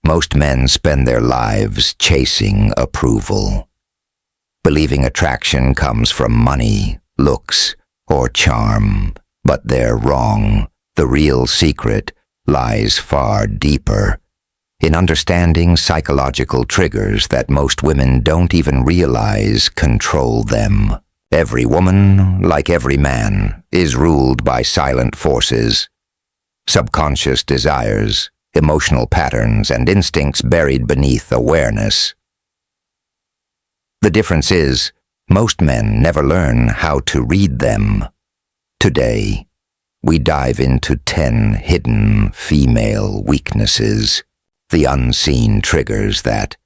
Most men spend their lives chasing approval, believing attraction comes from money, looks, or charm. But they're wrong. The real secret lies far deeper, in understanding psychological triggers that most women don't even realize control them. Every woman, like every man, is ruled by silent forces, subconscious desires, emotional patterns, and instincts buried beneath awareness. The difference is, most men never learn how to read them. Today, we dive into 10 hidden female weaknesses, the unseen triggers that,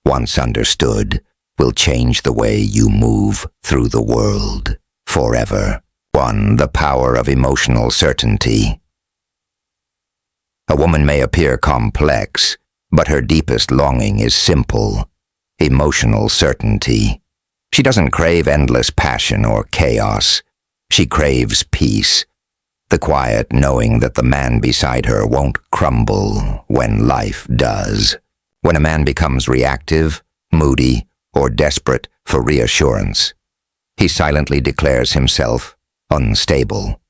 once understood, will change the way you move through the world forever. 1. The power of emotional certainty. A woman may appear complex, but her deepest longing is simple: emotional certainty. She doesn't crave endless passion or chaos. She craves peace, the quiet knowing that the man beside her won't crumble when life does. When a man becomes reactive, moody, or desperate for reassurance, he silently declares himself unstable.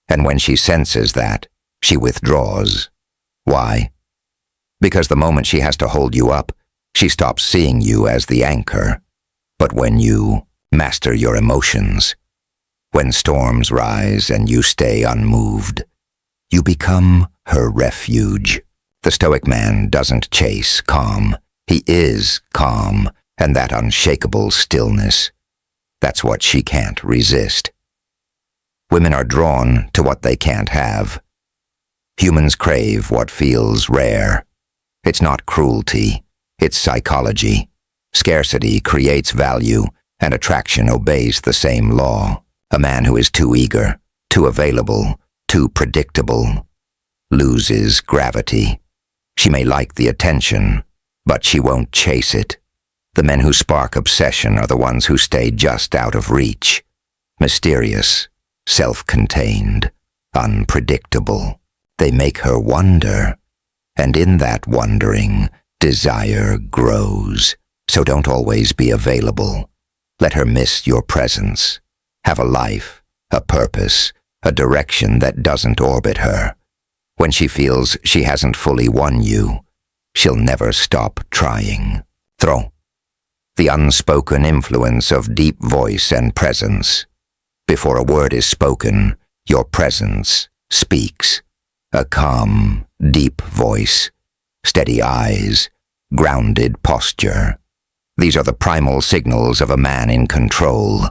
And when she senses that, she withdraws. Why? Because the moment she has to hold you up, she stops seeing you as the anchor. But when you master your emotions, when storms rise and you stay unmoved, you become her refuge. The Stoic man doesn't chase calm. He is calm, and that unshakable stillness, that's what she can't resist. Women are drawn to what they can't have. Humans crave what feels rare. It's not cruelty, it's psychology. Scarcity creates value, and attraction obeys the same law. A man who is too eager, too available, too predictable, loses gravity. She may like the attention, but she won't chase it. The men who spark obsession are the ones who stay just out of reach. Mysterious, self-contained, unpredictable. They make her wonder, and in that wondering, desire grows. So don't always be available. Let her miss your presence. Have a life, a purpose, a direction that doesn't orbit her. When she feels she hasn't fully won you, she'll never stop trying. The unspoken influence of deep voice and presence. Before a word is spoken, your presence speaks. A calm, deep voice, steady eyes, grounded posture. These are the primal signals of a man in control.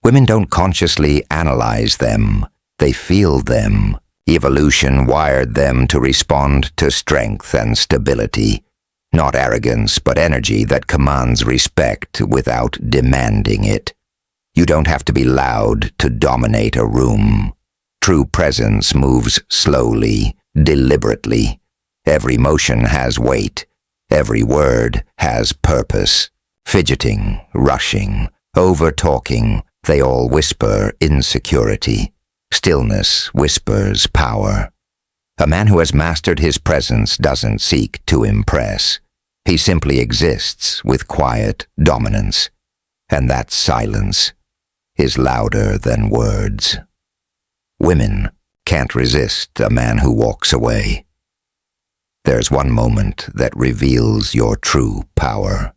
Women don't consciously analyze them, they feel them. Evolution wired them to respond to strength and stability, not arrogance, but energy that commands respect without demanding it. You don't have to be loud to dominate a room. True presence moves slowly, deliberately. Every motion has weight. Every word has purpose. Fidgeting, rushing, over-talking, they all whisper insecurity. Stillness whispers power. A man who has mastered his presence doesn't seek to impress. He simply exists with quiet dominance, and that silence is louder than words. Women can't resist a man who walks away. There's one moment that reveals your true power.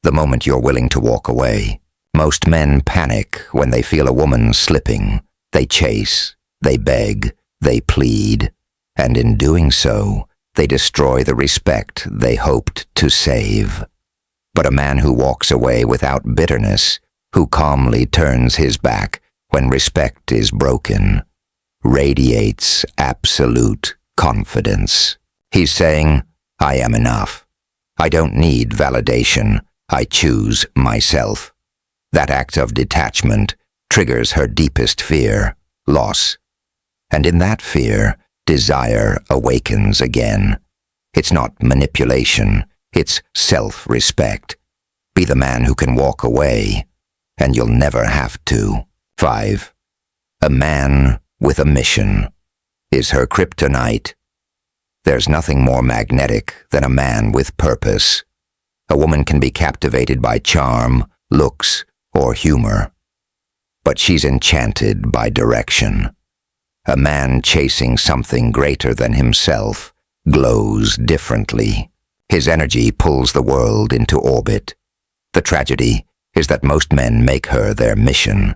The moment you're willing to walk away. Most men panic when they feel a woman slipping. They chase, they beg, they plead, and in doing so, they destroy the respect they hoped to save. But a man who walks away without bitterness, who calmly turns his back when respect is broken, radiates absolute confidence. He's saying, I am enough. I don't need validation. I choose myself. That act of detachment triggers her deepest fear, loss. And in that fear, desire awakens again. It's not manipulation, it's self-respect. Be the man who can walk away, and you'll never have to. 5. A man with a mission is her kryptonite. There's nothing more magnetic than a man with purpose. A woman can be captivated by charm, looks, or humor, but she's enchanted by direction. A man chasing something greater than himself glows differently. His energy pulls the world into orbit. The tragedy is that most men make her their mission.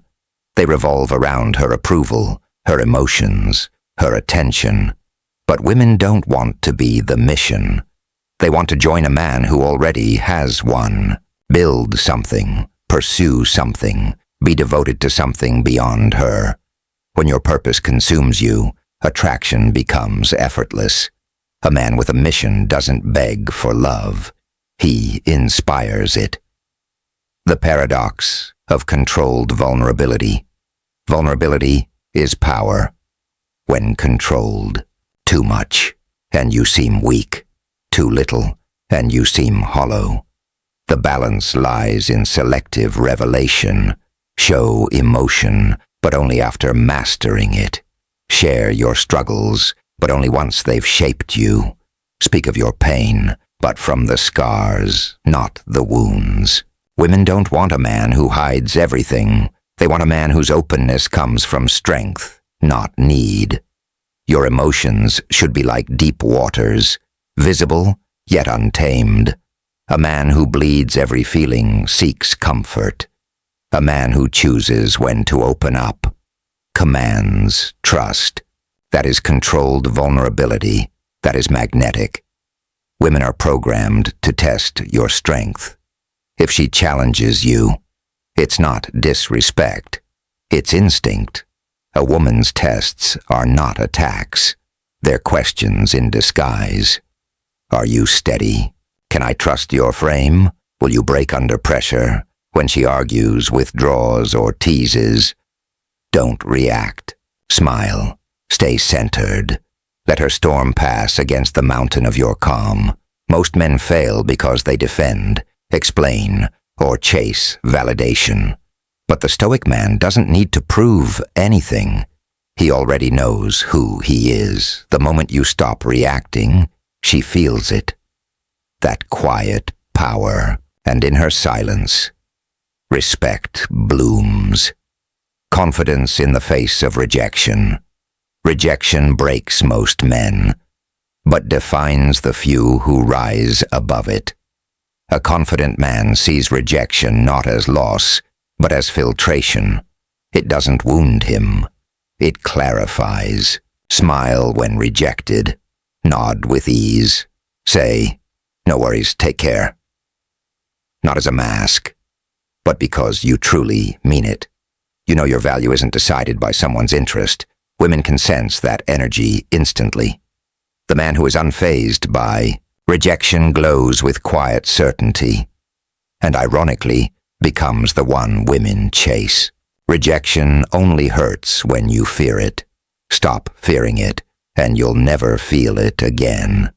They revolve around her approval, her emotions, her attention. But women don't want to be the mission. They want to join a man who already has one. Build something, pursue something, be devoted to something beyond her. When your purpose consumes you, attraction becomes effortless. A man with a mission doesn't beg for love. He inspires it. The paradox of controlled vulnerability. Vulnerability is power. When controlled, too much, and you seem weak. Too little, and you seem hollow. The balance lies in selective revelation. Show emotion, but only after mastering it. Share your struggles, but only once they've shaped you. Speak of your pain, but from the scars, not the wounds. Women don't want a man who hides everything. They want a man whose openness comes from strength, not need. Your emotions should be like deep waters, visible yet untamed. A man who bleeds every feeling seeks comfort. A man who chooses when to open up, commands trust. That is controlled vulnerability. That is magnetic. Women are programmed to test your strength. If she challenges you, it's not disrespect. It's instinct. A woman's tests are not attacks. They're questions in disguise. Are you steady? Can I trust your frame? Will you break under pressure? When she argues, withdraws, or teases, don't react. Smile. Stay centered. Let her storm pass against the mountain of your calm. Most men fail because they defend, explain, or chase validation. But the Stoic man doesn't need to prove anything. He already knows who he is. The moment you stop reacting, she feels it. That quiet power, and in her silence, respect blooms. Confidence in the face of rejection. Rejection breaks most men, but defines the few who rise above it. A confident man sees rejection not as loss, but as filtration. It doesn't wound him. It clarifies. Smile when rejected. Nod with ease. Say, "No worries, take care." Not as a mask, but because you truly mean it. You know your value isn't decided by someone's interest. Women can sense that energy instantly. The man who is unfazed by rejection glows with quiet certainty, and ironically becomes the one women chase. Rejection only hurts when you fear it. Stop fearing it, and you'll never feel it again.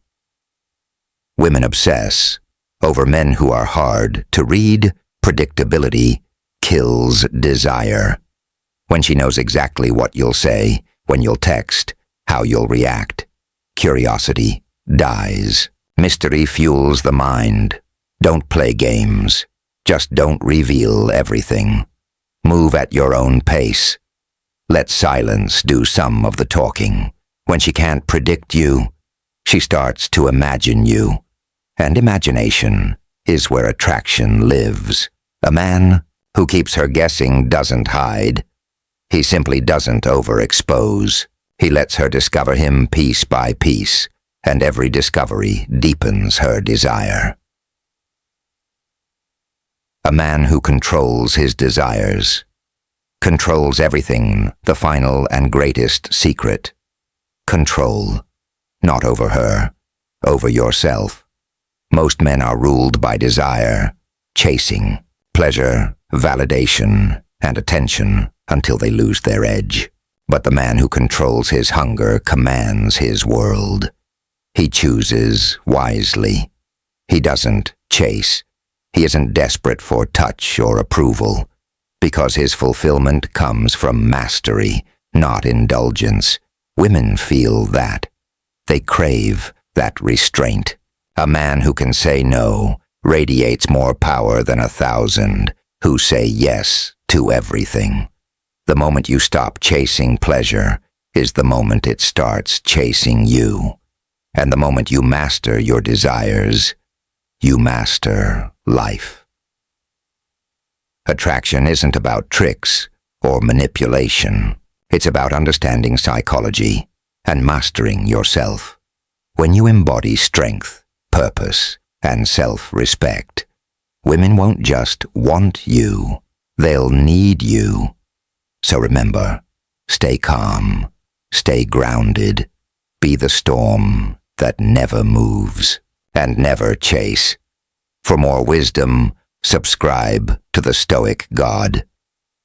Women obsess over men who are hard to read. Predictability kills desire. When she knows exactly what you'll say, when you'll text, how you'll react, curiosity dies. Mystery fuels the mind. Don't play games. Just don't reveal everything. Move at your own pace. Let silence do some of the talking. When she can't predict you, she starts to imagine you. And imagination is where attraction lives. A man who keeps her guessing doesn't hide. He simply doesn't overexpose. He lets her discover him piece by piece, and every discovery deepens her desire. A man who controls his desires controls everything, the final and greatest secret. Control, not over her, over yourself. Most men are ruled by desire, chasing, pleasure, validation, and attention until they lose their edge. But the man who controls his hunger commands his world. He chooses wisely. He doesn't chase. He isn't desperate for touch or approval, because his fulfillment comes from mastery, not indulgence. Women feel that. They crave that restraint. A man who can say no radiates more power than 1,000 who say yes to everything. The moment you stop chasing pleasure is the moment it starts chasing you. And the moment you master your desires, you master life. Attraction isn't about tricks or manipulation. It's about understanding psychology and mastering yourself. When you embody strength, purpose, and self-respect, women won't just want you, they'll need you. So remember, stay calm, stay grounded, be the storm that never moves, and never chase. For more wisdom, subscribe to the Stoic God.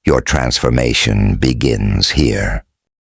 Your transformation begins here.